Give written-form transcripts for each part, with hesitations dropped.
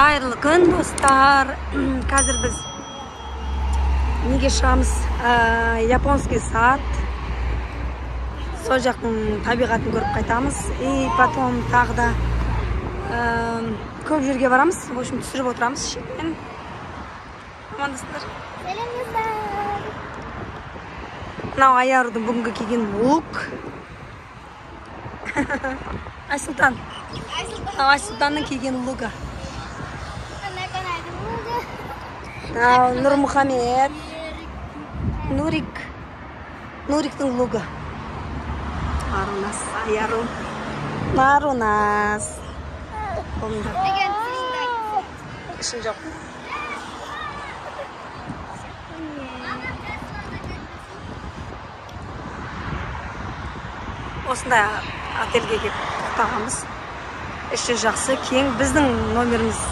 Қайырлы күн достар. Қазір біз неге шығамыз? Японский сад. Сол жақтың табиғатын көріп қайтамыз. И потом тағы да көп жерге барамыз. В общем, түсіріп отырамыз. Шекпен. Амандасыздар. Мынау Аярудың бүгінгі киген лук. Айсұлтан. Айсұлтанның киген лугі. Нұрмұхамед. Нуриктің лугі. Арунас, Аяру. Нарунас. Ішін жоқ. Осындай отельге келіп тоқтағанбыз. Іші жақсы, кең. Біздің номеріміз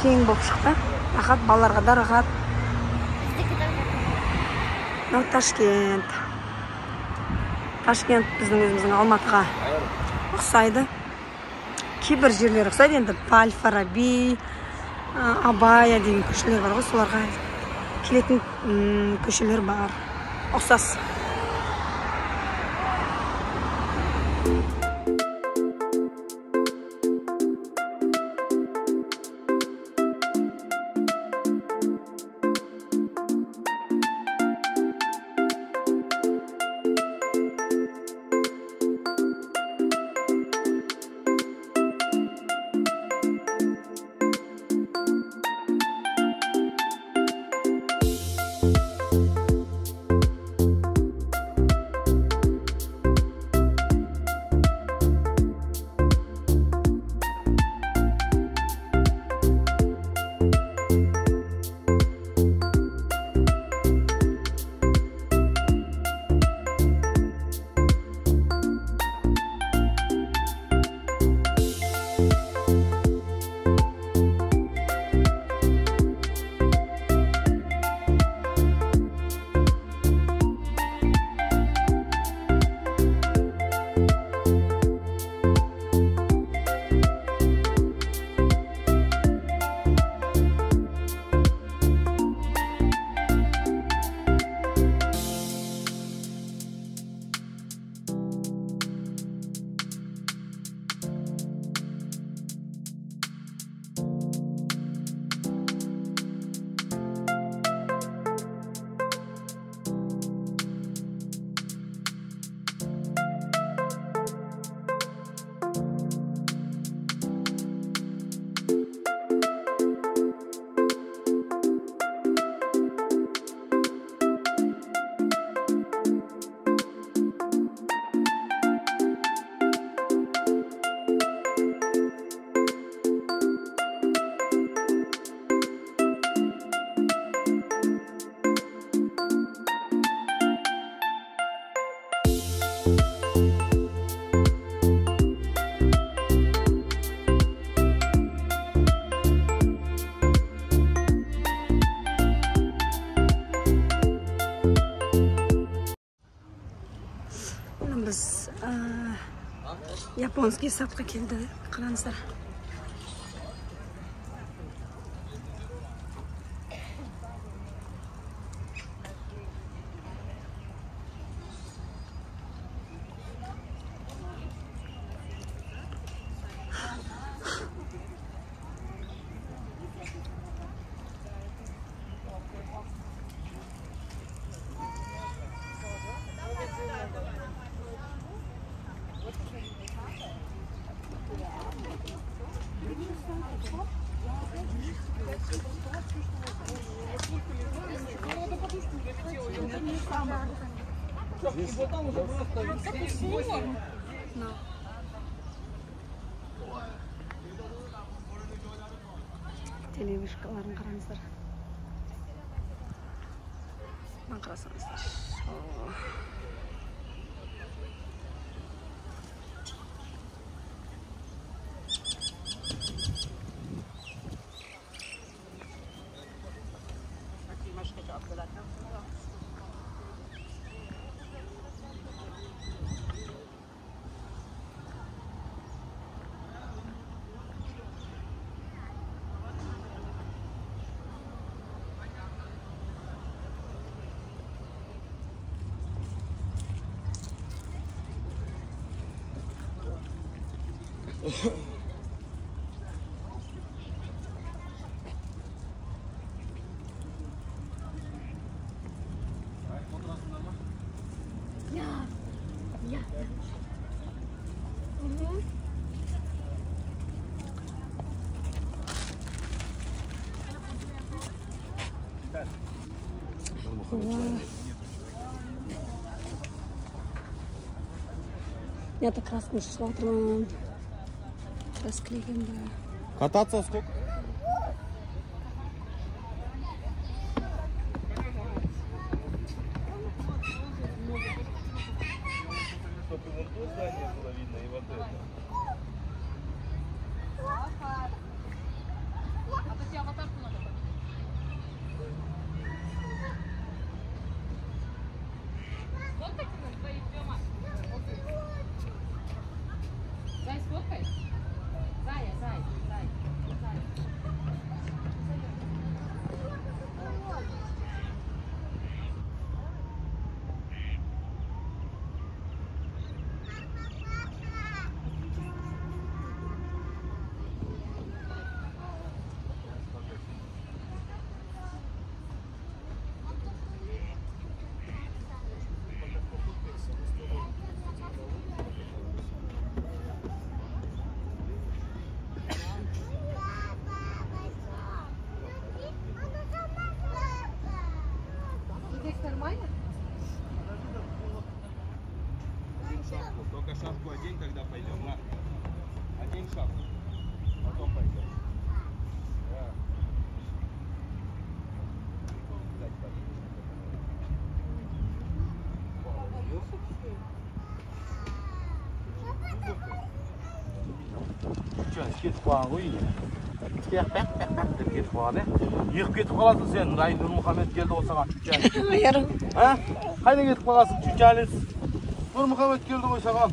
кең болып шықты. Рахат, балаларға да рахат. Ташкент. Ташкент біздің өзіміздің Алматыға ұқсайды. Кейбір жерлер ұқсайды. Енді Әл-Фараби, Абая деген көшелер бар ғой, соларға келетін көшелер бар. Ұқсас. Біз японский садқа келді, қараңыздар. Телевишкаларын қараңыздар. Мына қарасаңыздар. Я-то красный шлагбаум. Расклеим, да. Кататься сколько? Только шапку одень, когда пойдем. На. Одень шапку. Потом пойдем. Да. Кетіп қалған ғой үйіне. Пәк кетіп қалған, Егіп кетіп қаласың сен. Нұрмұхамед келді осыған чүчәліс. Аярым. Қайда кетіп қаласың чүчәліс? Нұрмұхамед келді ғой саған.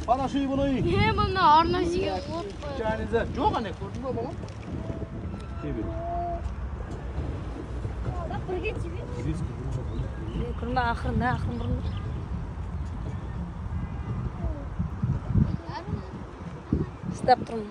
Бана шүй бұны үй. Не, мұны арнасыға от қой. Чүчәлізі. Жоқ, әне көрдің ба балам? Кебір. Бірге тебе. Көрме ақырында, ақырын бұрын. Стап тұрмын.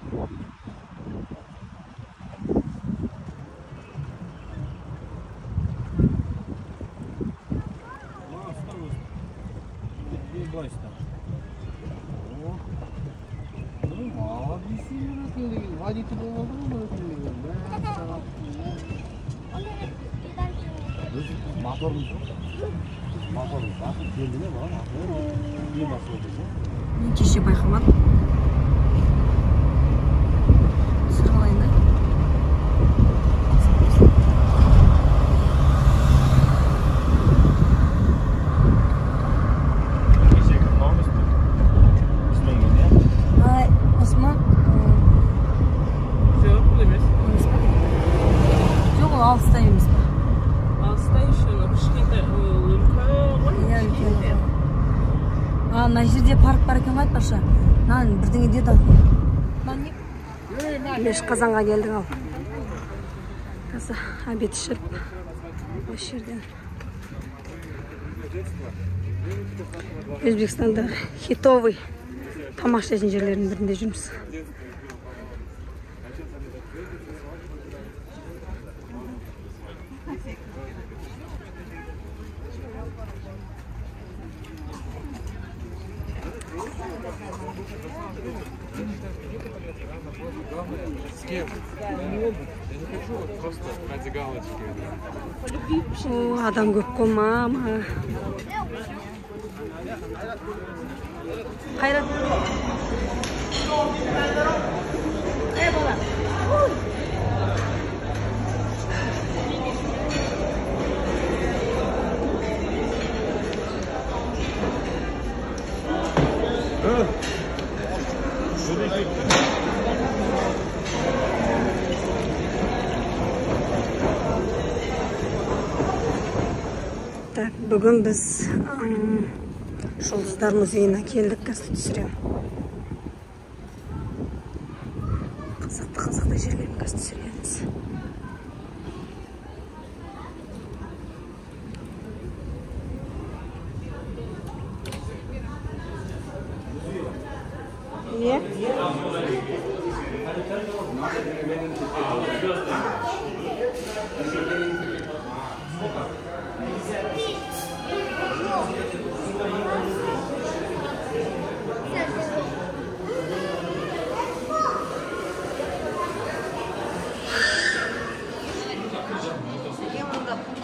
Мен кеше байқамадым. Сырғалайын да. Осман. Жоқ, ол алыста емес па? Алыста еще, но кішкентай Иә, үлкен. Мына жерде парк бар екен ғой айтпашы. Нан бірдеңе деді ал. Меш қазанға келдік ал. Қазір обед ішіп осы жерден. Өзбекстанда хитовый тамақ ішетін жерлердің бірінде жүрміз. С кем? Я не хочу вот просто ради галочки. О, адам көп қой, мама. Қайрат. Бала. Так, бүгін біз Жұлдыздар музейіне келдік, қазір түсірем. Қызықты жерлерін қазір түсіреміз. Иә?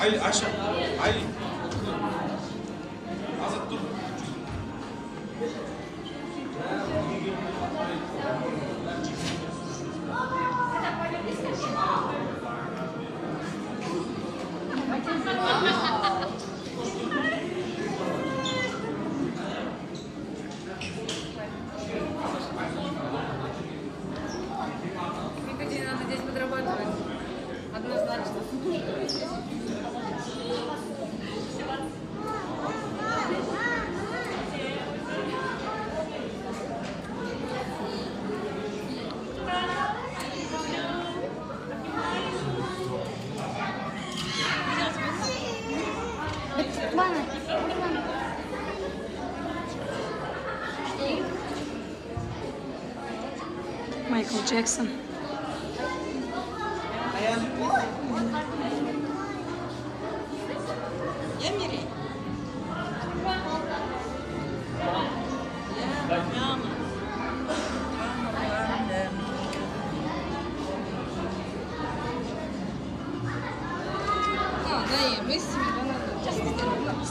Ali aşağı. Ali. Azat dur. Тебе надо здесь подрабатывать. Однозначно. Bana. Майкл Джексон.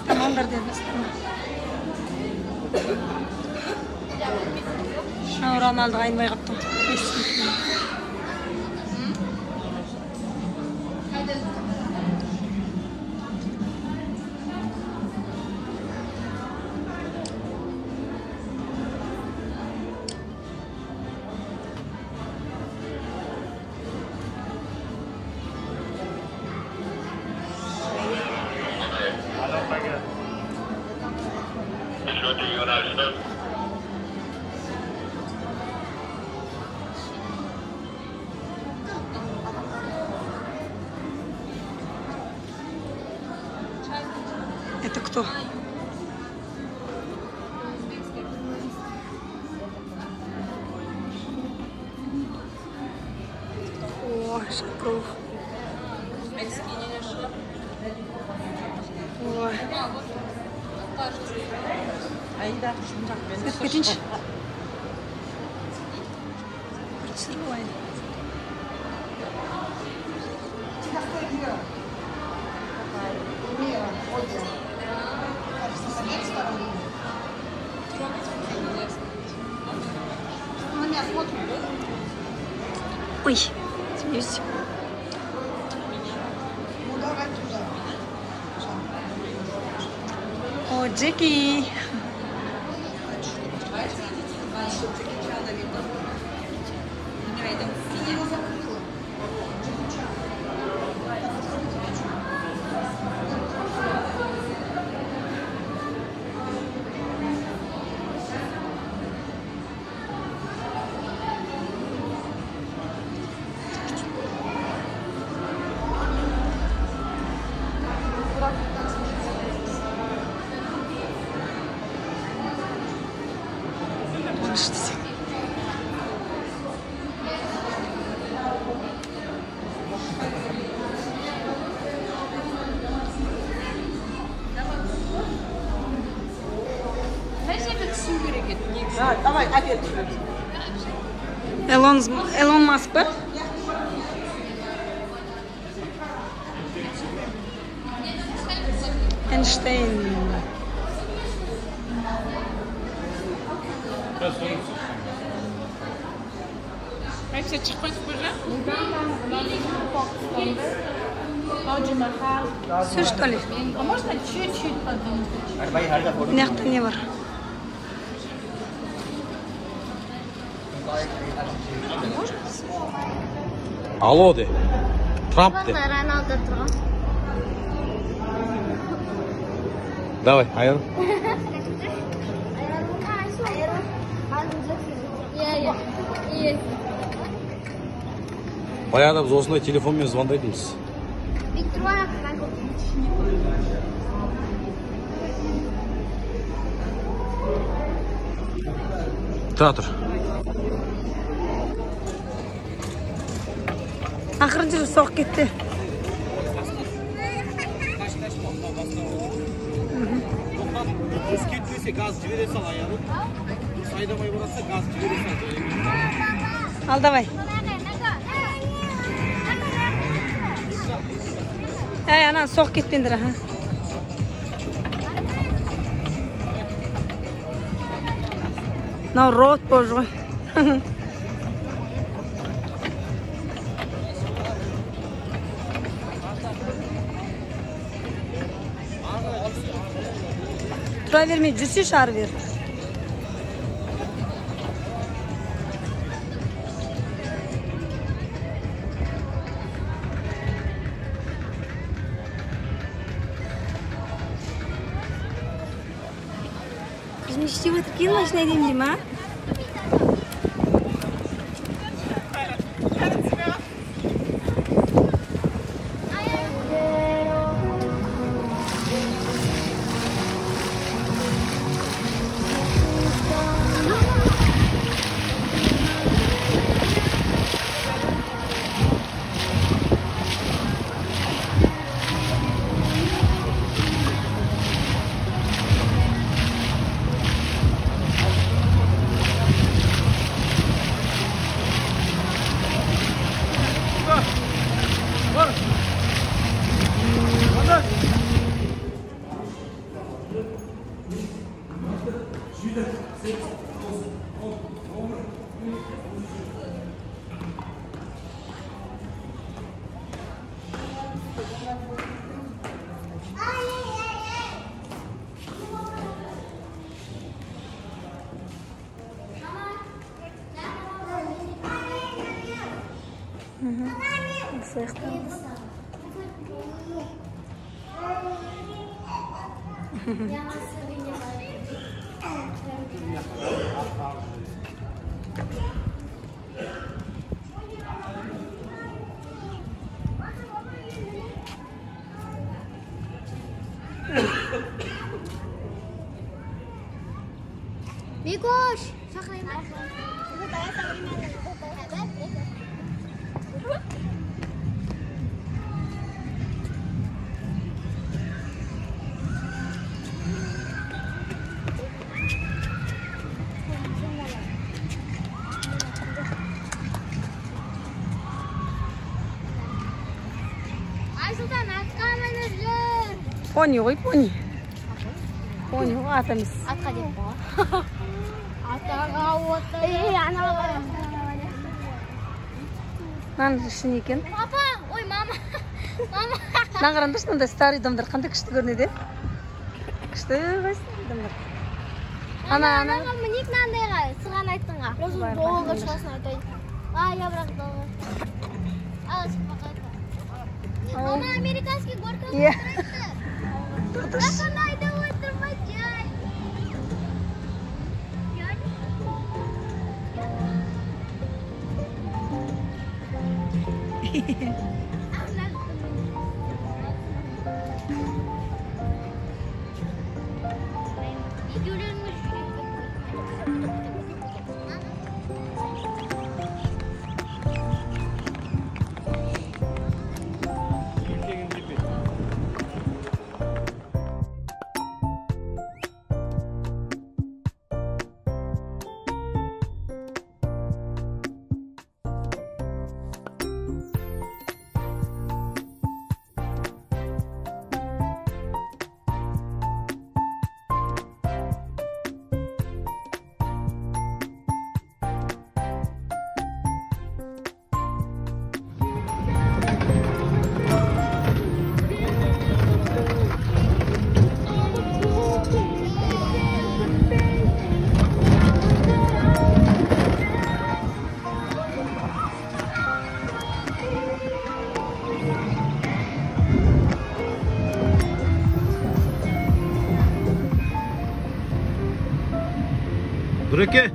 Tamamdır dedi. Şu Ronaldo aynı yaptı. Это кто? О, Шапров. Ой. Свет, кетінші. Сырой. Ой, смеюсь. О, Джеки. Давай, опять. Elon Musk mı? Einstein. Все чекать уже? Все что ли? А можно чуть-чуть подумать? Нехта не var. Алло де. Трамп де. Роналдо Трамп. Давай, айыр. Iya. Баяғыда біз осындай телефонмен звондайтынбыз. Виктор Тұра тұр. Ақырын жүріп соғып кетті. Biz ketmese gaz jibere sal ayağını. Saydamay barasa gaz jibere sal. Al давай. Ана соғып кетпендір. Мынау рот болып ғой. Тұра бермей жүрсе шары бер. Қызым не істеп отыр? Келін машина айдайын дейм, а? Mikoş, saklayın. Aysultan, atқа мініңіздер. Пони ғой, пони. Пони ғой, атамыз. Atқа деп қой. Атаға отыр. Анаға. Мынаның ішін екен. Папа, ой, мама. Мама. Мына қараңдаршы, мынандай старый домдар қандай күшті көрінеді. Күшті қайсы домдар. Анаға мінек мынандайға, сыған айттыңға. Осы доғылға шығасын айтайын. Я бірақ доғы. Ал, шықпақ айтты. Мама, американский горка отырайды. Қандай да отырмай, жай. Bırakın.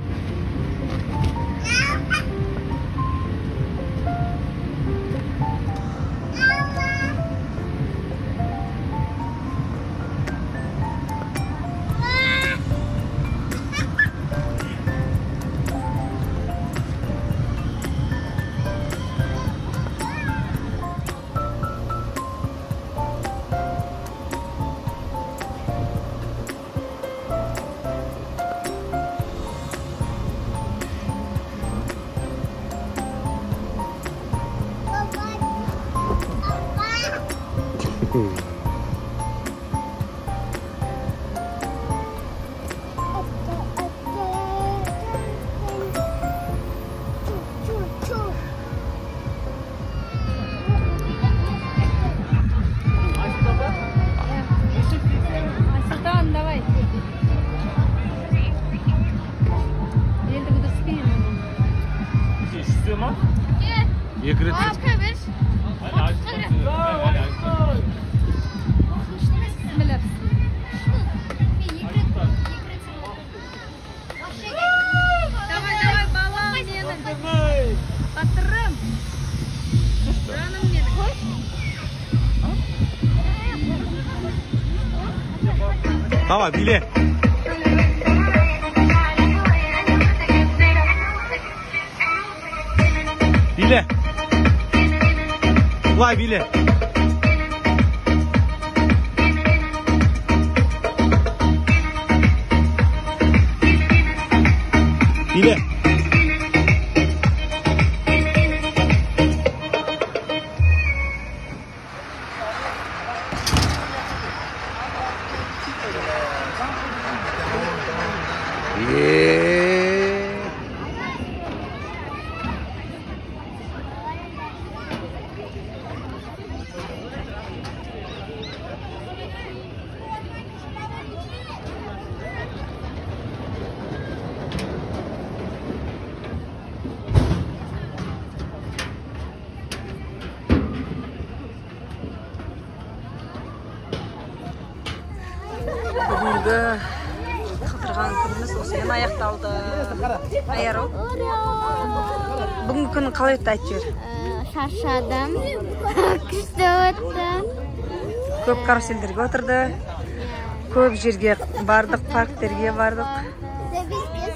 Давай, биле. Биле. Былай биле. Биле. Бүгінгі қыдырған күніміз осымен аяқталды. Аяр ау? Бүгінгі күні қалай өтті айтып жібер? Шаршадым. Күшті өтті. Көп каруселдерге отырды. Көп жерге бардық, парктерге бардық.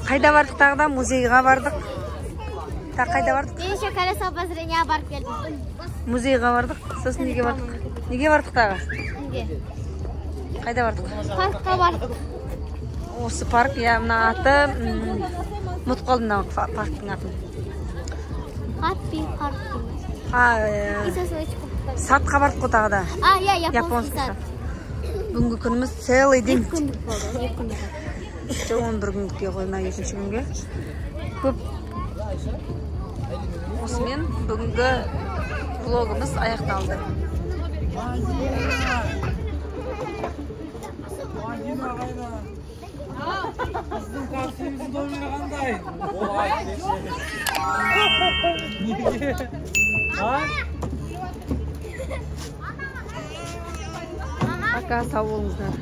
Қайда бардық тағы да? Музейға бардық. Тағы қайда бардық? Мен еще колесо обозрения барып келдім. Музейға бардық. Сосын неге бардық? Неге бардық тағы? Неге? Қайда бардық? Паркқа бардық. Осы парк, я мына аты ұмытып қалдым мына парктың атын. Хаппи парк. Садқа бардық қой тағы да. Японский сад. Бүгінгі күніміз целый день. Күндік болды. 11 күндікке қойма екінші күнге. Көп. Осымен бүгінгі влогымыз аяқталды. Біздің қарсымыздың домені қандай? Неге? Пока, сау болыңыздар.